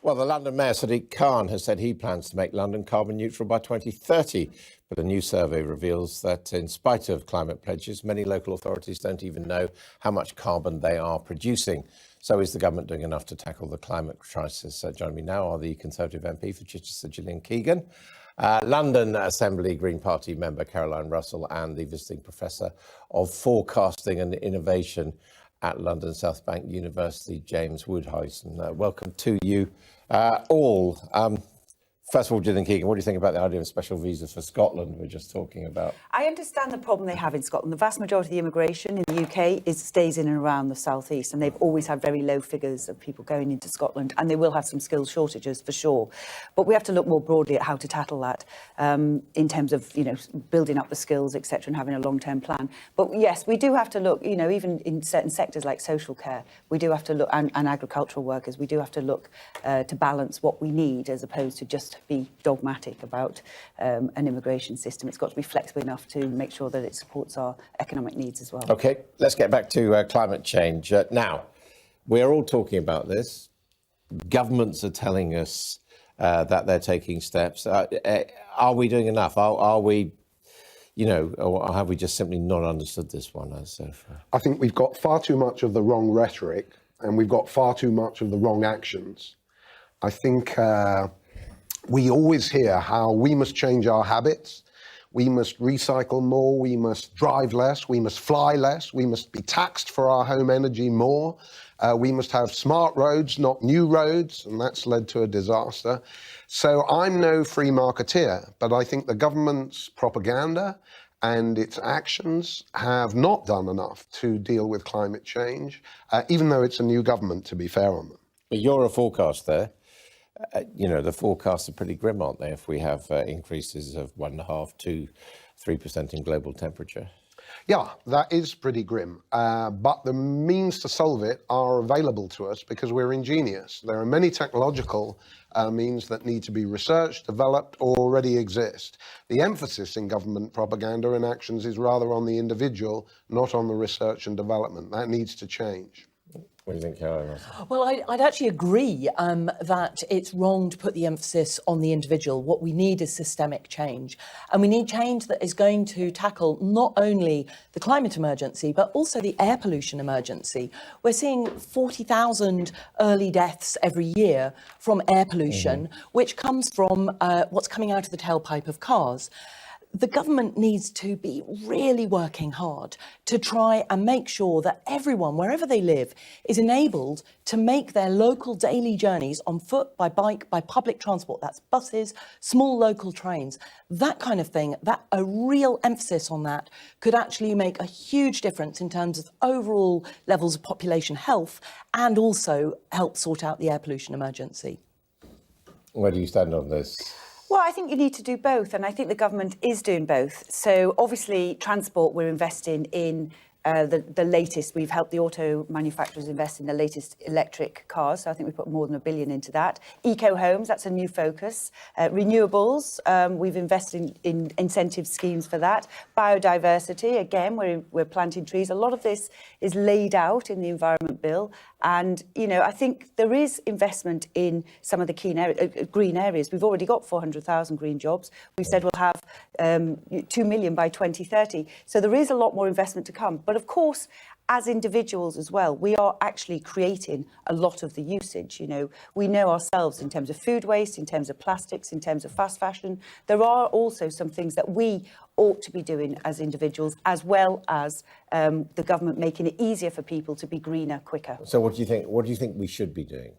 Well, the London Mayor, Sadiq Khan, has said he plans to make London carbon neutral by 2030. But a new survey reveals that in spite of climate pledges, many local authorities don't even know how much carbon they are producing. So is the government doing enough to tackle the climate crisis? Joining me now are the Conservative MP for Chichester, Gillian, London Assembly Green Party member Caroline Russell, and the visiting Professor of Forecasting and Innovation at London South Bank University, James Woodhuizen. Welcome to you all. First of all, Gillian Keegan, what do you think about the idea of a special visa for Scotland we're just talking about? I understand the problem they have in Scotland. The vast majority of the immigration in the UK stays in and around the south east, and they've always had very low figures of people going into Scotland, and they will have some skills shortages for sure. But we have to look more broadly at how to tackle that in terms of, building up the skills, etc., and having a long-term plan. But yes, we do have to look, even in certain sectors like social care, we do have to look, and agricultural workers, we do have to look to balance what we need as opposed to just be dogmatic about an immigration system. It's got to be flexible enough to make sure that it supports our economic needs as well. OK, let's get back to climate change. Now, we're all talking about this. Governments are telling us that they're taking steps. Are we doing enough? Are we, or have we just simply not understood this one? I think we've got far too much of the wrong rhetoric and we've got far too much of the wrong actions. I think we always hear how we must change our habits, we must recycle more, we must drive less, we must fly less, we must be taxed for our home energy more, we must have smart roads, not new roads, and that's led to a disaster. So I'm no free marketeer, but I think the government's propaganda and its actions have not done enough to deal with climate change, even though it's a new government, to be fair on them. But you're a forecaster. The forecasts are pretty grim, aren't they, if we have increases of 1.5% to 3% in global temperature? Yeah, that is pretty grim. But the means to solve it are available to us because we're ingenious. There are many technological means that need to be researched, developed, or already exist. The emphasis in government propaganda and actions is rather on the individual, not on the research and development. That needs to change. What do you think, Caroline? Well, I'd actually agree that it's wrong to put the emphasis on the individual. What we need is systemic change. And we need change that is going to tackle not only the climate emergency, but also the air pollution emergency. We're seeing 40,000 early deaths every year from air pollution, which comes from what's coming out of the tailpipe of cars. The government needs to be really working hard to try and make sure that everyone, wherever they live, is enabled to make their local daily journeys on foot, by bike, by public transport. That's buses, small local trains, that kind of thing. That a real emphasis on that could actually make a huge difference in terms of overall levels of population health and also help sort out the air pollution emergency. Where do you stand on this? Well, I think you need to do both, and I think the government is doing both. So obviously, transport, we're investing in the latest. We've helped the auto manufacturers invest in the latest electric cars, so I think we put more than £1 billion into that. Eco homes, that's a new focus. Renewables, we've invested in incentive schemes for that. Biodiversity, again, we're planting trees. A lot of this is laid out in the Environment Bill, and I think there is investment in some of the key green areas. We've already got 400,000 green jobs. We've said we'll have 2 million by 2030. So there is a lot more investment to come. But of course, as individuals as well, we are actually creating a lot of the usage. We know ourselves in terms of food waste, in terms of plastics, in terms of fast fashion. There are also some things that we ought to be doing as individuals, as well as the government making it easier for people to be greener quicker. So what do you think? What do you think we should be doing?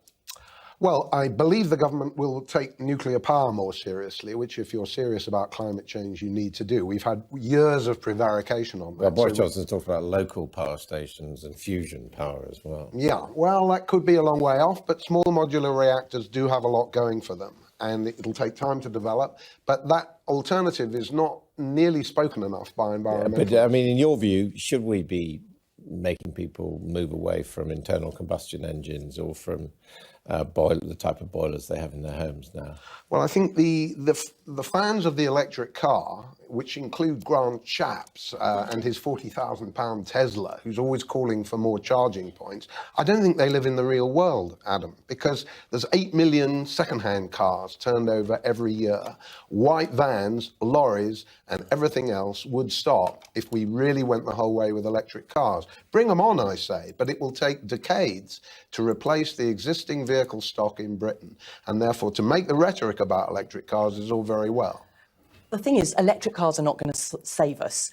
Well, I believe the government will take nuclear power more seriously, which if you're serious about climate change, you need to do. We've had years of prevarication on that. Well, Boris Johnson's talked about local power stations and fusion power as well. Yeah, well, that could be a long way off, but small modular reactors do have a lot going for them, and it'll take time to develop. But that alternative is not nearly spoken enough by environmentalists. Yeah, but, in your view, should we be making people move away from internal combustion engines or from the type of boilers they have in their homes now? Well, I think the fans of the electric car, which include Grant Shapps and his £40,000 Tesla, who's always calling for more charging points, I don't think they live in the real world, Adam, because there's 8 million second-hand cars turned over every year. White vans, lorries, and everything else would stop if we really went the whole way with electric cars. Bring them on, I say, but it will take decades to replace the existing vehicle stock in Britain, and therefore to make the rhetoric about electric cars is all very well. The thing is, electric cars are not going to save us.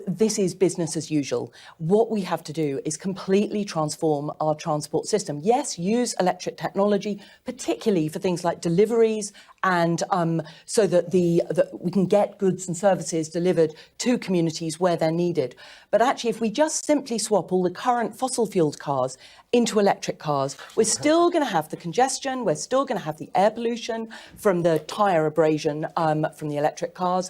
This is business as usual. What we have to do is completely transform our transport system. Yes, use electric technology, particularly for things like deliveries, and so that we can get goods and services delivered to communities where they're needed. But actually, if we just simply swap all the current fossil-fueled cars into electric cars, we're still going to have the congestion, we're still going to have the air pollution from the tyre abrasion from the electric cars,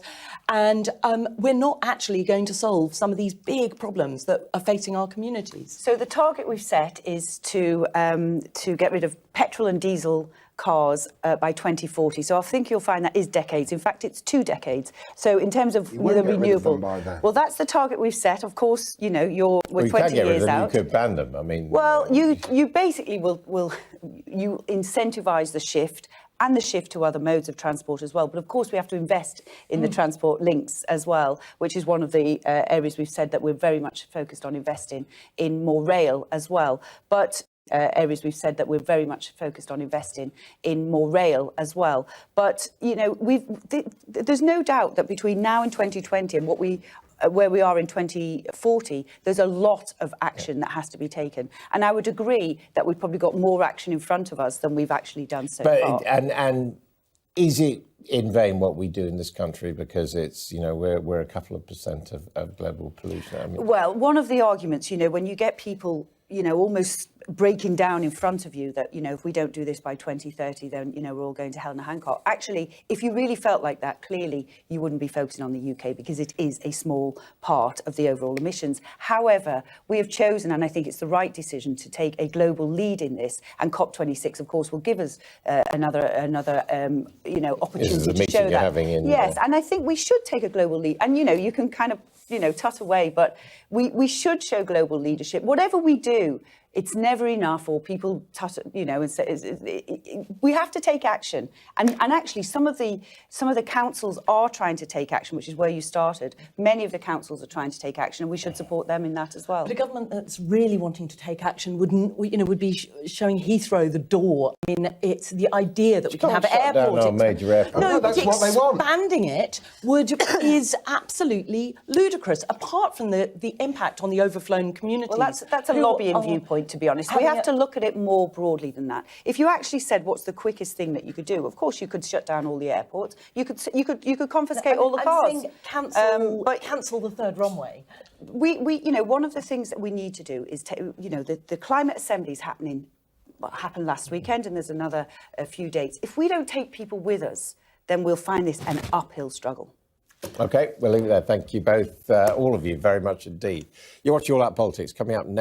and we're not actually going to solve some of these big problems that are facing our communities. So the target we've set is to get rid of petrol and diesel cars by 2040. So I think you'll find that is decades. In fact, it's 2 decades. So in terms of the renewable, well, that's the target we've set. Of course, you know, we're 20 years out. You could ban them. I mean, well, you basically will incentivise the shift and the shift to other modes of transport as well. But of course, we have to invest in the transport links as well, which is one of the areas we've said that we're very much focused on investing in more rail as well. But areas we've said that we're very much focused on investing in more rail as well. But, you know, there's no doubt that between now and 2020 and where we are in 2040, there's a lot of action that has to be taken. And I would agree that we've probably got more action in front of us than we've actually done so far. And is it in vain what we do in this country, because it's, you know, we're a couple of % of global pollution? I mean, well, one of the arguments, you know, when you get people, you know, almost breaking down in front of you that, you know, if we don't do this by 2030, then, you know, we're all going to hell in a handcart. Actually, if you really felt like that, clearly you wouldn't be focusing on the UK, because it is a small part of the overall emissions. However, we have chosen, and I think it's the right decision, to take a global lead in this. And COP26, of course, will give us another you know, opportunity to show that. Yes, and I think we should take a global lead. And, you know, you can kind of, you know, tut away, but we should show global leadership. Whatever we do, it's never enough, or people, you know, and say, we have to take action. And actually, some of the councils are trying to take action, which is where you started. Many of the councils are trying to take action, and we should support them in that as well. But a government that's really wanting to take action would be showing Heathrow the door. I mean, it's the idea that we can have airports. Major airport. No, that's but what they want. Expanding it is absolutely ludicrous. Apart from the impact on the overflown communities. Well, that's a lobbying viewpoint, to be honest. We have to look at it more broadly than that. If you actually said what's the quickest thing that you could do, of course you could shut down all the airports. You could confiscate all the cars. Cancel the third runway. We you know, one of the things that we need to do is you know, the climate assemblies happened last weekend, and there's another few dates. If we don't take people with us, then we'll find this an uphill struggle. OK, we'll leave it there. Thank you both, all of you, very much indeed. You're watching All Out Politics. Coming up next.